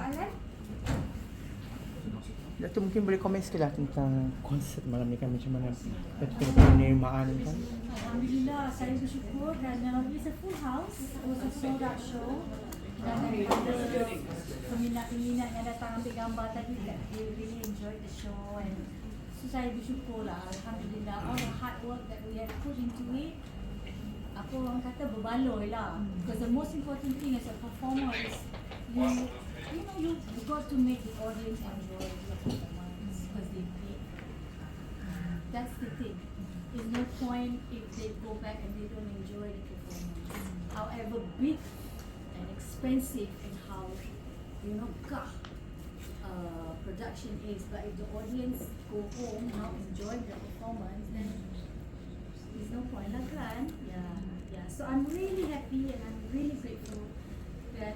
soalan? Dato' mungkin boleh komen sikit lah tentang konsert malam ni kan, macam mana penerimaan kan? Alhamdulillah, saya bersyukur kerana it's a full house, it was a sold out show. Dan daripada peminat-peminat yang datang ambil gambar tadi, they really enjoyed the show, and so saya bersyukur lah, Alhamdulillah, all the hard work that we have put into it, apa orang kata berbaloi lah. Because the most important thing as a performer is you got to make the audience enjoy your performance because they pay. That's the thing. There's no point if they go back and they don't enjoy the performance. However big and expensive and how production is, but if the audience go home not enjoying the performance, then there's no point lah kan? Yeah. So I'm really happy and I'm really grateful that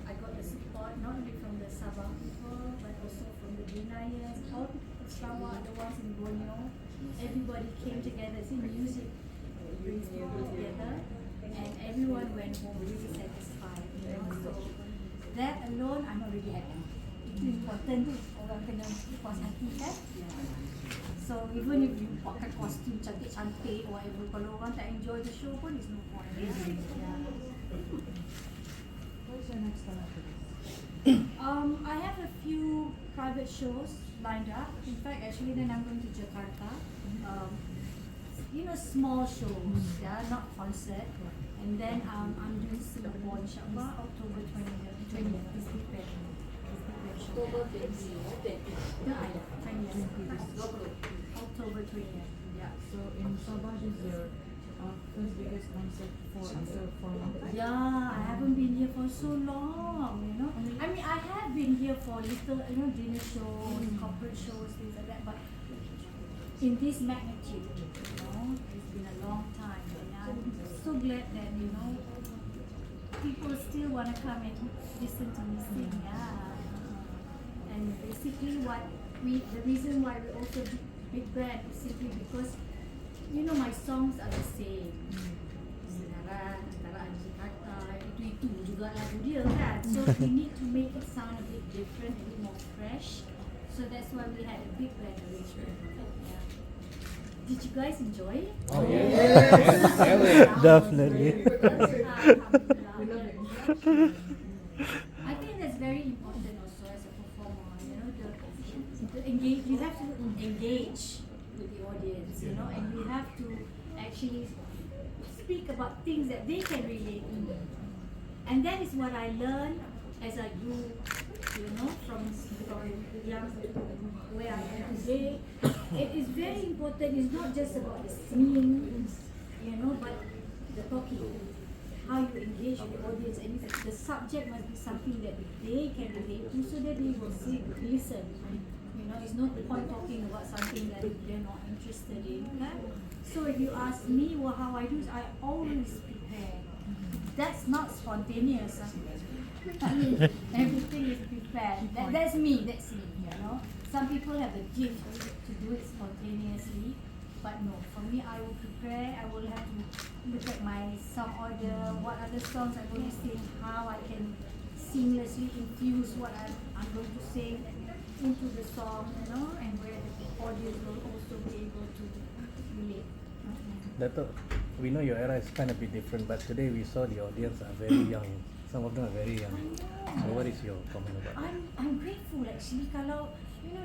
I got the support not only from the Sabah people but also from the Bruneians, all people of Sarawak, the ones in Borneo. Everybody came together. See, music brings people together, and everyone went home really satisfied. So that alone, I'm already happy. Itu important tu, orang kena puas hati kan. So even if you pakai kostum cantik-cantik, whatever, kalau orang tak enjoy the show pun, there's no point. What's your next one after this? I have a few private shows lined up. In fact, actually, then I'm going to Jakarta. Small shows, not concert. And then I'm doing Singapore, inshallah, October 20th. It's the band. October 20th. October 20th. Yeah. So in Sabah is your first biggest concert for Yeah, I haven't been here for so long, I mean, I have been here for little, dinner shows, corporate shows, things like that, but in this magnitude, it's been a long time, and I'm so glad that, people still want to come and listen to me sing, And basically the reason why we also big band is simply because my songs are the same. Sinaran, Antara Jakarta, itu juga lagu dia kan. So we need to make it sound a bit different, a bit more fresh. So that's why we had a big band arrangement. Yeah. Did you guys enjoy it? Oh yes, definitely. I think that's very important also as a performer. To engage. You have to engage with the audience, and you have to actually speak about things that they can relate to. And that is what I learned as I grew, from young where I am today. It is very important. It's not just about the singing, but the talking, how you engage with the audience, and the subject must be something that they can relate to, so that they will listen. It's no point talking about something that they're not interested in. So if you ask me how I do, I always prepare. That's not spontaneous. I mean, everything is prepared. That's me. Some people have the gift to do it spontaneously, but no. For me, I will prepare. I will have to look at my song order, what other songs I'm going to sing, how I can seamlessly infuse what I'm going to sing into the song, and where the audience will also be able to relate. Dato', we know your era is kind of bit different, but today we saw the audience are very young. Some of them are very young. So what is your comment about that? I'm grateful actually. Kalau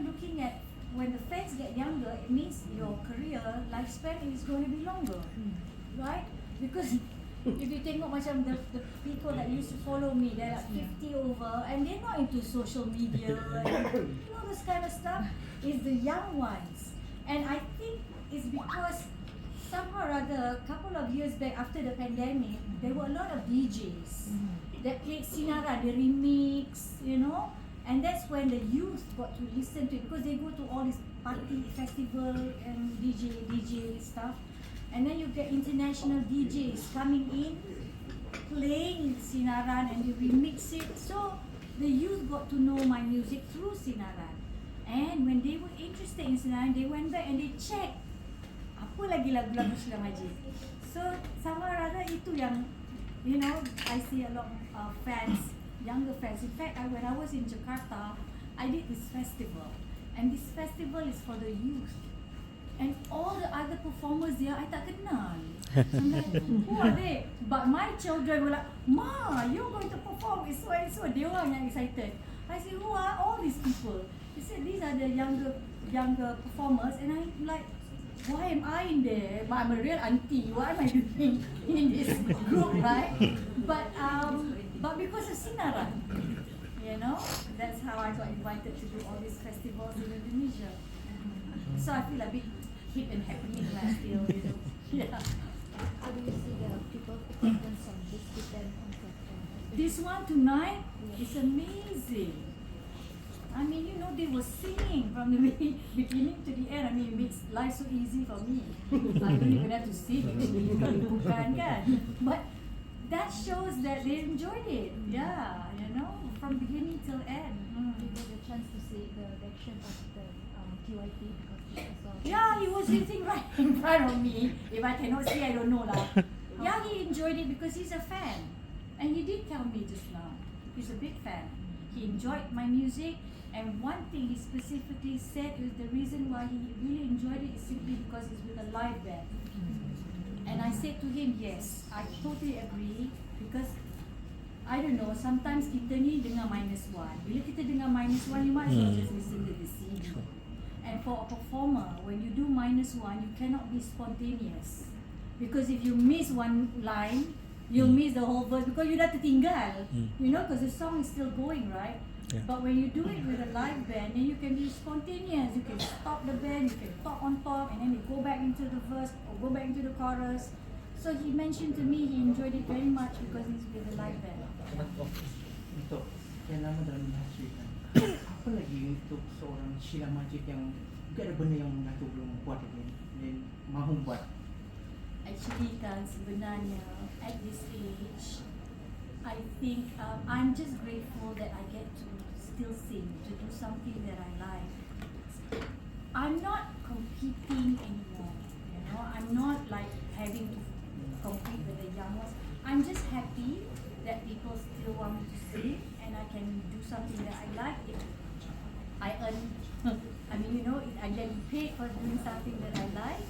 looking at when the fans get younger, it means your career lifespan is going to be longer, right? Because if you tengok macam the people that used to follow me, they're like 50 over, and they're not into social media and this kind of stuff. Is the young ones, and I think it's because somehow or other, a couple of years back after the pandemic, there were a lot of DJs that played Sinaran, the remix, and that's when the youth got to listen to it, because they go to all these party festival and DJ stuff. And then you get international DJs coming in, playing Sinaran, and they remix it. So the youth got to know my music through Sinaran. And when they were interested in Sinaran, they went back and they checked apa lagi lagu-lagu Sheila Majid. So sama rada itu yang, I see a lot of fans younger fans. In fact, when I was in Jakarta, I did this festival, and this festival is for the youth. And all the other performers there, I tak kenal. I'm like, who are they? But my children were like, Ma, you're going to perform with so and so. They were yang excited. I said, who are all these people? They said, these are the younger performers. And I'm like, why am I in there? But I'm a real auntie. What am I doing in this group, right? But because of Sinaran, you know, that's how I got invited to do all these festivals in Indonesia. So I feel a bit hip and happening lah still, you know. Yeah. How do you see the people attendance on this weekend concert? This one tonight is amazing. I mean, you know, they were singing from the beginning to the end. I mean, it makes life so easy for me. I don't even have to sing, bukan kan? But that shows that they enjoyed it. Yeah, you know, from beginning till end. You get a chance to see the reaction of the QIP because I saw. Yeah, he was sitting right in front of me. If I cannot see, I don't know lah. Yeah, he enjoyed it because he's a fan. And he did tell me just now, he's a big fan. He enjoyed my music, and one thing he specifically said is the reason why he really enjoyed it is simply because it's with a live band. And I said to him, yes, I totally agree, because I don't know, sometimes kita ni dengar -1. Bila kita dengar -1, you might as well just listen to the CD. And for a performer, when you do -1, you cannot be spontaneous. Because if you miss one line, you'll miss the whole verse because you dah tertinggal. You know, because the song is still going, right? Yeah. But when you do it with a live band, then you can be spontaneous. You can stop the band, you can talk on top, and then you go back into the verse or go back into the chorus. So he mentioned to me he enjoyed it very much because he's with a live band. Untuk sekian lama dalam industri kan, apa lagi untuk seorang Sheila Majid yang juga ada benda yang mengaku belum buat lagi dan mahu buat? Actually kan sebenarnya at this age, I think I'm just grateful that I get to still sing, to do something that I like. I'm not competing anymore, you know. I'm not like having to compete with the young ones. I'm just happy that people still want me to sing and I can do something that I like. If I earn, I mean, you know, I get paid for doing something that I like.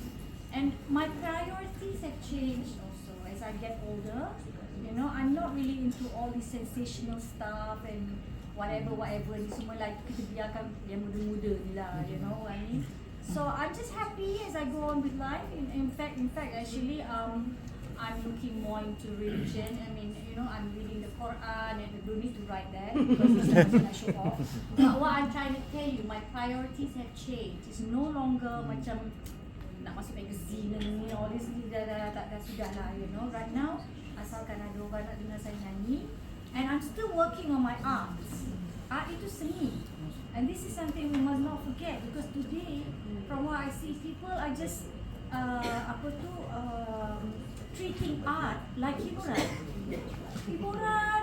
And my priorities have changed also as I get older. You know, I'm not really into all this sensational stuff and whatever ni semua like kita biarkan yang muda-muda ni lah, you know what I mean? So I'm just happy as I go on with life. In fact, actually, I'm looking more into religion. I mean, you know, I'm reading the Quran and I don't need to write that because it's not gonna show off. But what I'm trying to tell you, my priorities have changed. It's no longer macam nak masuk magazine ni, all this ni dah sudah lah, you know. Right now, asalkan ada orang nak dengar saya nyanyi, and I'm still working on my arts. Art itu seni, and this is something we must not forget because today, from what I see, people are just treating art like hiburan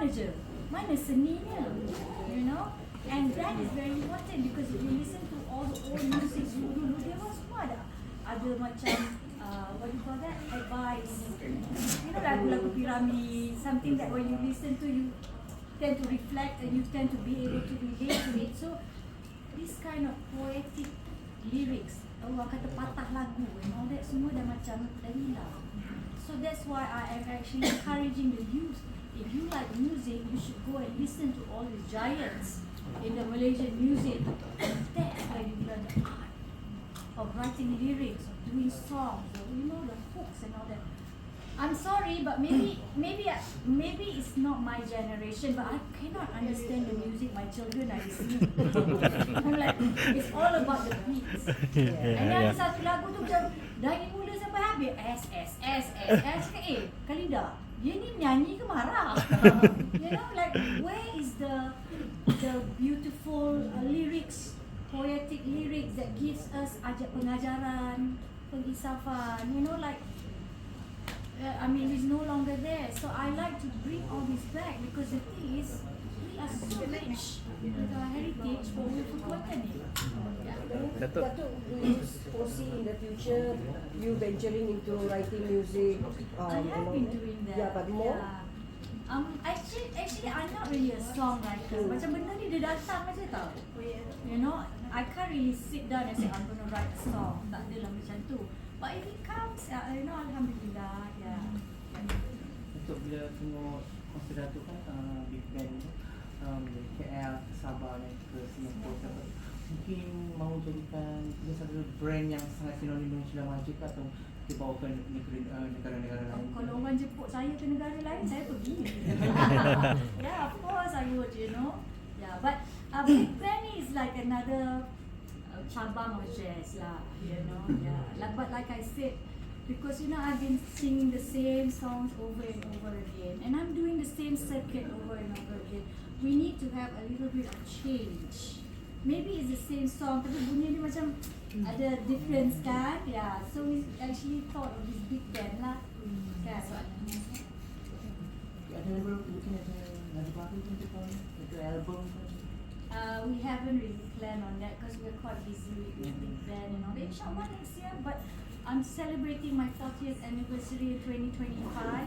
aja. Mana seninya, you know? And that is very important because if you listen to all the old music dulu, there was what? Ada macam what do you call that? Advice. You know, lagu-lagu piramid, something that when you listen to, you tend to reflect and you tend to be able to relate to it. So this kind of poetic lyrics, orang kata patah lagu and all that, semua dah macam dah hilang. So that's why I am actually encouraging the youth. If you like music, you should go and listen to all the giants in the Malaysian music. That's where you learn the art of writing lyrics, of doing songs, or, you know, the hooks and all that. I'm sorry, but maybe it's not my generation, but I cannot understand the music my children are listening to. I'm like, it's all about the beats. And then satu lagu tu macam dari mula sampai habis S. Kalida, dia ni nyanyi ke marah? You know, like where is the beautiful lyrics, poetic lyrics that gives us ajak pengajaran, pengisafan, you know, like I mean, it's no longer there. So I like to bring all this back because the thing is, we are so rich with our heritage, but we've forgotten it. Datuk. Datuk, do you foresee in the future you venturing into writing music? I have been doing that. Yeah, but more? Yeah. Actually, I'm not really a songwriter. Macam benda ni dia datang aja tau. You know, I can't really sit down and say I'm gonna write a song. Tak adalah macam tu. But if it comes, you know, alhamdulillah, yeah. Untuk bila tengok konser tu kan big band tu dari KL ke Sabah dan ke Singapura sampai mungkin mau jadikan dia satu brand yang sangat sinonim dengan Sheila Majid ke atau dia bawa ke negara-negara lain. Kalau orang jemput saya ke negara lain, saya pergi. Yeah, of course I would, you know. Yeah, but Big Band is like another cabang of jazz lah, you know. Yeah, but like I said, because you know I've been singing the same songs over and over again, and I'm doing the same circuit over and over again. We need to have a little bit of change. Maybe it's the same song, tapi bunyi dia macam ada difference kan? Yeah, so we actually thought of this big band lah. Kan? Ada mungkin ada lagu baru untuk tahun itu album kan? We haven't really planned on that because we're quite busy with big band and all that. Inshallah next year, but I'm celebrating my 40th anniversary in 2025.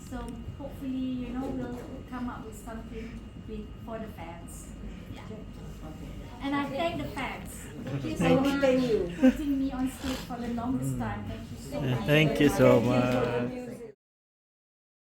So hopefully, you know, we'll come up with something big for the fans. Yeah. Okay. And I thank the fans. Thank you so Thank much you. for putting me on stage for the longest time. Thank you so much. Thank you so much. Thank you.